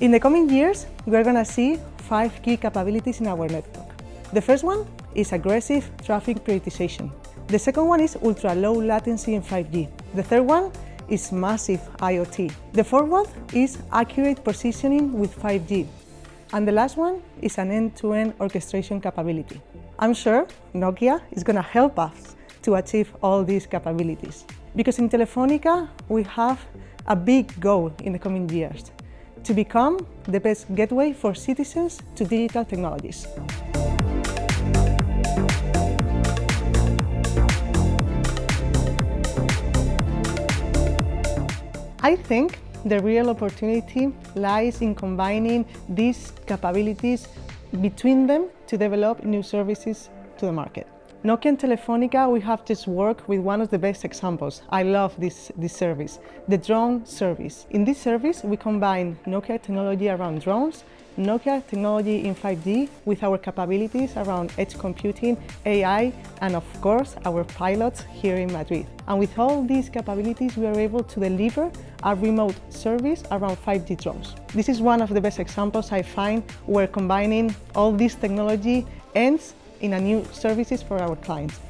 In the coming years, we're going to see 5 key capabilities in our network. The first one is aggressive traffic prioritization. The second one is ultra-low latency in 5G. The third one is massive IoT. The fourth one is accurate positioning with 5G. And the last one is an end-to-end orchestration capability. I'm sure Nokia is going to help us to achieve all these capabilities. Because in Telefónica, we have a big goal in the coming years, to become the best gateway for citizens to digital technologies. I think the real opportunity lies in combining these capabilities between them to develop new services to the market. Nokia and Telefónica, we have just worked with one of the best examples. I love this service, the drone service. In this service, we combine Nokia technology around drones, Nokia technology in 5G with our capabilities around edge computing, AI, and of course, our pilots here in Madrid. And with all these capabilities, we are able to deliver a remote service around 5G drones. This is one of the best examples I find where combining all this technology ends in a new services for our clients.